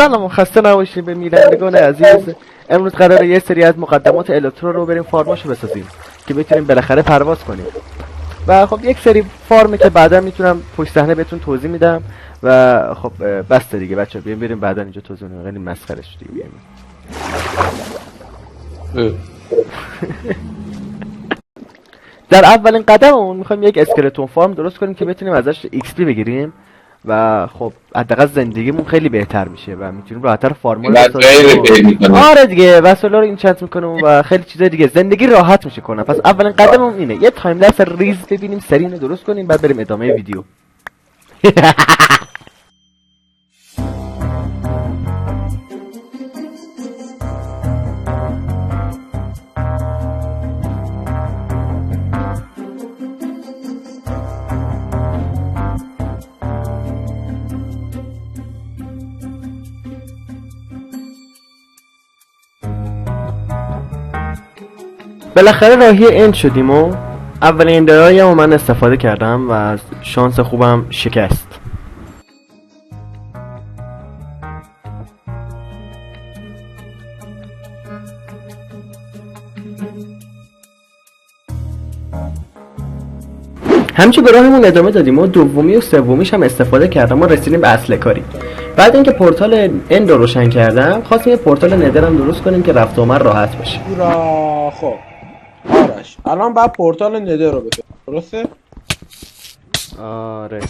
سلام، خسته نباشید به میرندگان عزیز. امروز قراره یه سری از مقدمات الکترو رو بریم فارماشو بسازیم که بتونیم بالاخره پرواز کنیم. و خب یک سری فارمی که بعدا میتونم پشت صحنه بهتون توضیح میدم. و خب بس دیگه بچه‌ها، بیاین بریم بعدا اینجا توضیح میدم. خیلی مسخره شد دیگه. در اولین قدممون میخوایم یک اسکلتون فارم درست کنیم که بتونیم ازش ایکس پی بگیریم و خب حداقل زندگیمون خیلی بهتر میشه و میتونیم راحت‌تر فارما رو بسازیم. آره دیگه، وسایل رو اینچنت میکنیم و خیلی چیزای دیگه، زندگی راحت میشه کنم. پس اولین قدممون اینه یه تایم لپس ریز ببینیم، سریع اینو درست کنیم، بعد بریم ادامه ویدیو. بالاخره راهی اند شدیم و اولین اندرایی من استفاده کردم و از شانس خوبم شکست. همچنین به راهمون ادامه دادیم و دومی و سومیش هم استفاده کردم و رسیدیم به اصل کاری. بعد اینکه پورتال اند رو روشن کردم، خواستیم یه پورتال ندر هم درست کنیم که رفت و آمد راحت بشه. خب آرش الان بعد پورتال ندر رو بفرست، درسته؟ آره،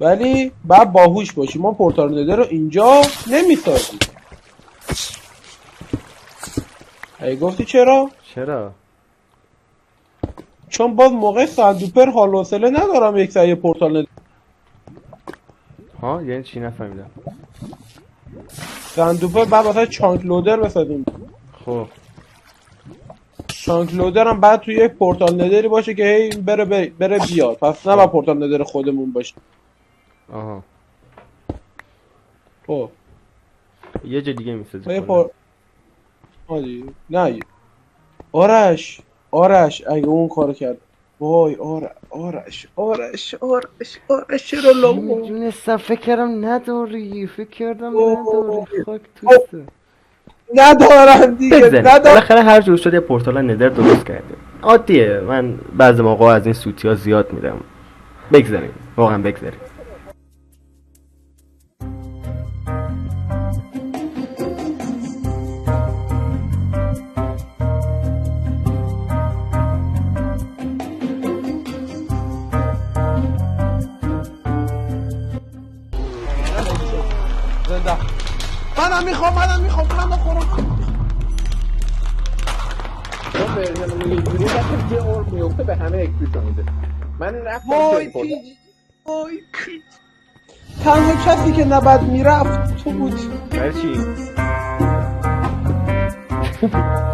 ولی بعد باهوش باشی. ما پورتال ندر رو اینجا نمیسازیم. ای گفتی چرا؟ چرا؟ چون باز موقع سندوپر حال و حوصله ندارم یک سایه پورتال ندر. ها یعنی چی؟ نفهمیدم. سندوپر بعد واسه چانک لودر بسازیم. خب چانک لودر هم بعد توی یک پورتال ندری باشه که هی بره بیاد. پس نه با پورتال ندر خودمون باشه. آها. خب یه جا دیگه میسازی. نه آرش اگه اون کارو کرد، وای آرش چرا لامو میدونستم، فکر کردم نداری، خاک توسته. ندارم دیگه، بالاخره هر جور شد یه پورتال ندر درست کردیم. عادیه، من بعضی موقع از این سوتی ها زیاد میدم. بگذاریم، واقعا بگذاریم. منم میخوام من بخورم. یه جوری وقتی یه اور میفته به همه اکسپیشن میده. من رفتم وای پی تنها کسی که نباید میرفت تو بود. چی؟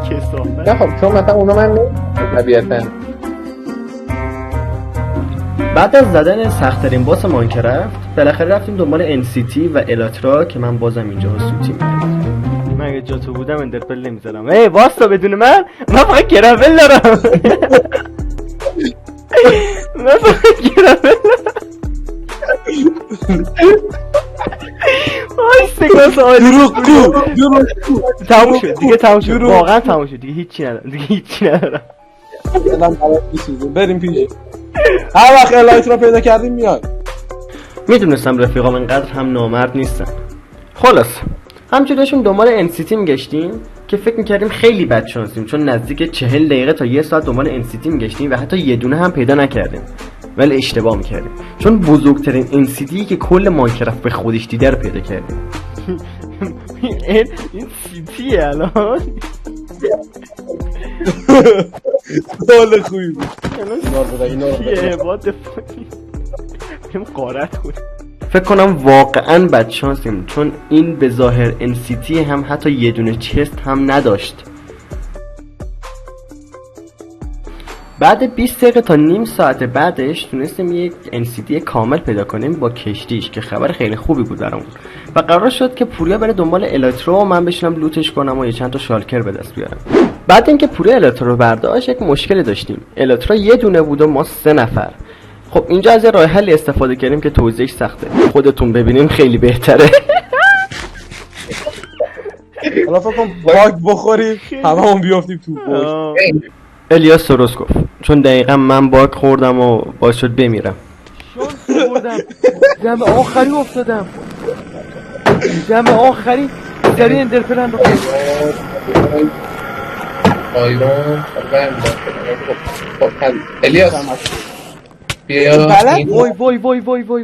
کسافت. نه خب چون مثلا اونا من طبیعتاً بعد از زدن سخت‌ترین باس ماینکرافت بالاخره رفتیم دنبال NCT و الاترا که من بازم اینجا سوتی میدم. من اگه جا تو بودم اندرپل نمیزدم. ای واستا بدون من فقط گرافل دارم. وای سگاس آلی دروغ تموم شد دیگه، واقعا تموم شد دیگه، هیچی ندارم. الان بریم پیش. هر وقت الایت رو پیدا کردیم میاد. میدونستم رفیقام اینقدر هم نامرد نیستن. خلاص همچنانشون دنبال NCT میگشتیم که فکر میکردیم خیلی بد شانسیم، چون نزدیک 40 دقیقه تا 1 ساعت دنبال NCT میگشتیم و حتی یه دونه هم پیدا نکردیم. ولی اشتباه میکردیم، چون بزرگترین NCT که کل ماینکرافت به خودش دیده رو پیدا کردیم. این NCT الان سوال خوبی بود. فکر کنم واقعا بد شانسیم، چون این به ظاهر NCT هم حتی یه دونه چست هم نداشت. بعد 20 دقیقه تا نیم ساعت بعدش تونستیم یک NCT کامل پیدا کنیم با کشتیش که خبر خیلی خوبی بود برامون. و قرار شد که پوریا بره دنبال الاترو و من بشینم لوتش کنم و یه چند تا شالکر به دست بیارم. بعد اینکه پوریا الاترو رو برداشت یک مشکلی داشتیم. الاترو یه دونه بود و ما 3 نفر. خب اینجا از یه راه حلی استفاده کردیم که توضیحش سخته، خودتون ببینیم خیلی بهتره. حالا فکر کن باگ بخوریم هممون بیافتیم تو باگ. الیاس درست گفت، چون دقیقا من باگ خوردم و باعث شد بمیرم. شانس خوردم، دم آخری افتادم، دم آخری سری اندرپلن رو آیرون الیاس بیا بلد وای وای وای وای وای وای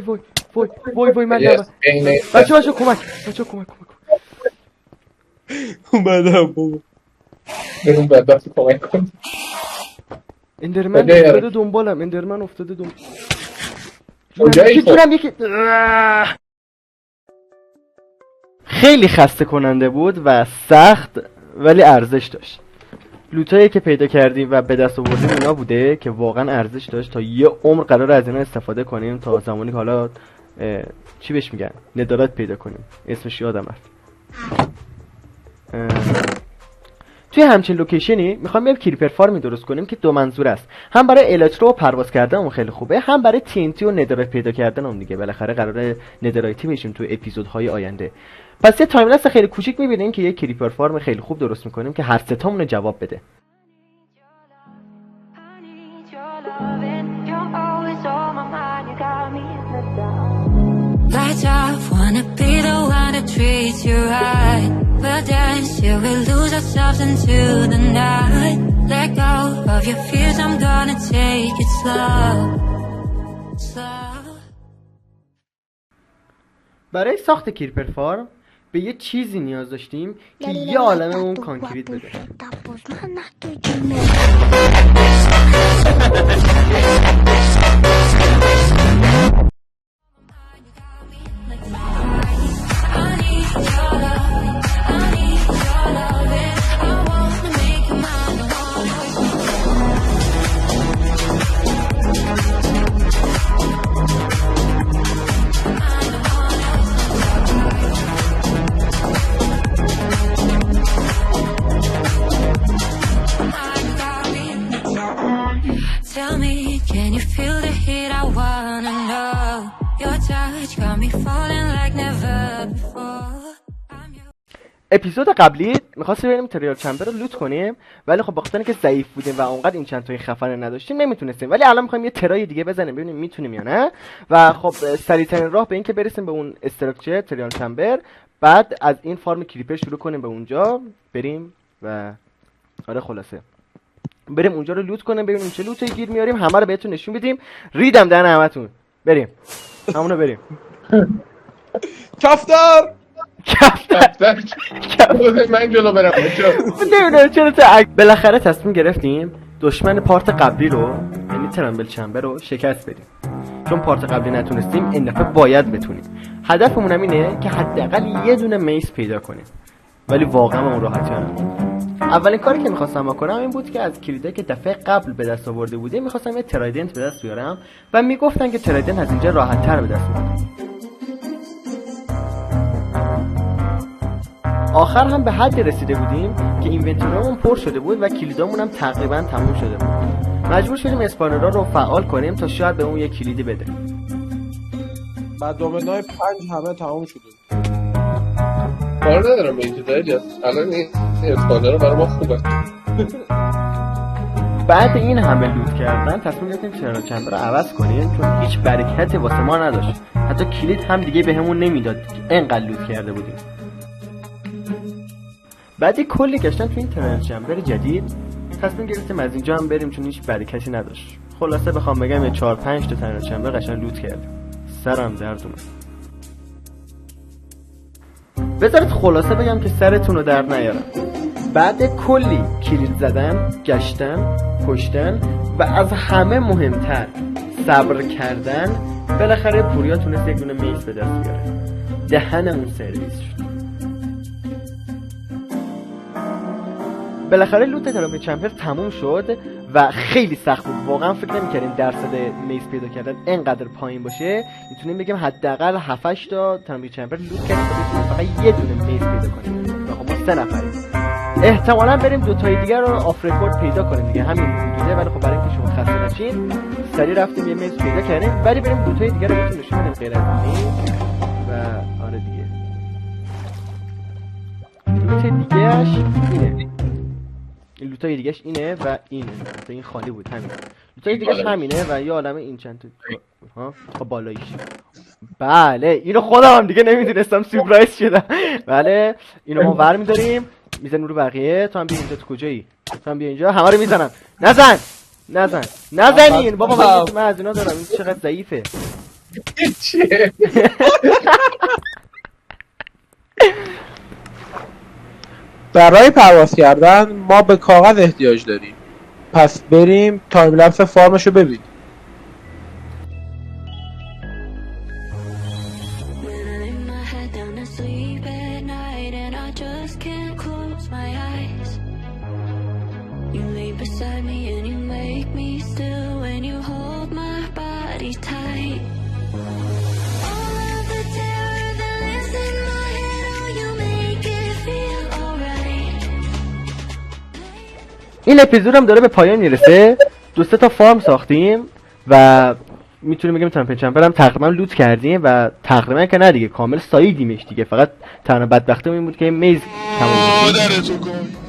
وای وای وای من الیاس دم بچه کمک، بچه کمک اومدم بابا. برون بدبخت کمک کن. اندرمن کجایی افتاده دنبالم، اندرمن افتاده دنبالم. کجایی خب؟ یکی خیلی خسته کننده بود و سخت ولی ارزش داشت. لوتایی که پیدا کردیم و به دست آوردیم اینا بوده که واقعا ارزش داشت. تا یه عمر قرار از اینا استفاده کنیم تا زمانی که حالا چی بهش میگن ندارت پیدا کنیم، اسمش یادم رفت. توی همچین لوکیشنی میخوایم یه کریپر فارمی درست کنیم که دو منظور است، هم برای الکترو و پرواز کردن اون خیلی خوبه، هم برای TNT و ندارت پیدا کردن اون دیگه. بالاخره قراره ندارایتی بشیم توی اپیزودهای آینده. پس یه تایملپس خیلی کوچیک میبینیم که یه کریپر فارم خیلی خوب درست میکنیم که هر سه تامون جواب بده. Lights off, wanna be the one that treats you right. We'll dance till we lose ourselves into the night. Let go of your fears, I'm gonna take it slow, slow. برای ساخت کریپر فارم به یه چیزی نیاز داشتیم که یه عالمه اون کانکریت بده. Tell me, can you feel the heat? I wanna know. Your touch got me falling like never before. اپیزود قبلی می‌خواستیم بریم تریال چمبر رو لوت کنیم، ولی خب بخاطر اینکه ضعیف بودیم و اونقدر این چند تای خفن نداشتیم نمیتونستیم، ولی الان می‌خوایم یه ترای دیگه بزنیم ببینیم میتونیم یا نه. و خب سریع‌ترین راه به این که برسیم به اون استراکچر تریال چمبر، بعد از این فارم کریپر شروع کنیم به اونجا بریم و آره خلاصه بریم اونجا رو لوت کنیم، ببینیم چه لوتی گیر میاریم، همه رو بهتون نشون بدیم. ریدم دهن همتون. بریم همونو بریم. کفتر من جلو برم. نمیدونم چرا بالاخره تصمیم گرفتیم دشمن پارت قبلی رو یعنی ترامبل چمبر رو شکست بدیم، چون پارت قبلی نتونستیم این دفعه باید بتونیم. هدفمون هم اینه که حداقل یه دونه میز پیدا کنیم، ولی واقعا اون راحتی هم. اولین کاری که میخواستم بکنم این بود که از کلیده که دفعه قبل به دست آورده بودیم میخواستم یه ترایدنت به دست بیارم و میگفتن که ترایدنت از اینجا راحت تر به دست میاد. آخر هم به حدی رسیده بودیم که اینونتوریمون پر شده بود و کلیدامون هم تقریبا تموم شده بود. مجبور شدیم اسپانرها رو فعال کنیم تا شاید به اون یه کلیدی بده. بعد دومنای 5 همه تموم شده. کار ندارم به این چیزا الیاس، الان این اسپانر برای ما خوبه. بعد این همه لوت کردن تصمیم گرفتیم ترایال چمبر رو عوض کنیم، چون هیچ برکتی واسه ما نداشت. حتی کلید هم دیگه بهمون نمیداد که انقدر لوت کرده بودیم. بعدی کلی گشتن تو این ترایال چمبر جدید تصمیم گرفتیم از اینجا هم بریم، چون هیچ برکتی نداشت. خلاصه بخوام بگم یه 4-5 تا ترایال چمبر قشنگ لوت کردیم. سرم درد اومد. بذارید خلاصه بگم که سرتون رو درد نیارم. بعد کلی کلید زدن، گشتن، کشتن و از همه مهمتر صبر کردن، بالاخره پوریا تونست یک دونه میز به دست بیاره. دهنمون سرویس شد. بالاخره لوت ترامبل چمبر تموم شد و خیلی سخت بود. واقعا فکر نمی‌کردیم درصد میز پیدا کردن اینقدر پایین باشه. میتونیم بگیم حداقل 7-8 تا ترامبل چمبر لوت کردیم تا بتونیم فقط یه دونه میز پیدا کنیم. و خب ما 3 نفریم. احتمالا بریم دوتای دیگر رو آف رکورد پیدا کنیم دیگه، همین حدوده. ولی خب برای اینکه شما خسته نشین سریع رفتیم یه میز پیدا کردیم، ولی بریم دوتای دیگر رو بهتون نشون بدیم غیر از این. و آره دیگه لوت دیگه‌اش اینه، این لوتای دیگه‌اش اینه و اینه، این خالی بود همین. لوتای دیگه‌اش همینه و یه عالمه این چند تا ها بالاییش. بله اینو خودم هم دیگه نمیدونستم، سورپرایز شدم. بله اینو ما ور می‌داریم میزنیم رو بقیه. تو هم بیا اینجا، تو کجایی؟ تو هم بیا اینجا، همه رو میزنم. نزنین بابا، من از اینا دارم. این چقدر ضعیفه. چیه؟ برای پرواز کردن ما به کاغذ احتیاج داریم، پس بریم تایم لپس فارمشو ببینیم. When I lay my head down to sleep at night and I just can't close my eyes, you lay beside me and you make me still when you hold my body tight. All of the terror that lives in my head, oh you make it feel alright. این اپیزود هم داره به پایان میرسه. 2-3 تا فارم ساختیم و میتونیم بگیم تمپل چمپر هم تقریبا لوت کردیم و تقریبا که نه دیگه کامل ساییدیمش دیگه. فقط تنها بدبختیمون این بود که میز تموم شد.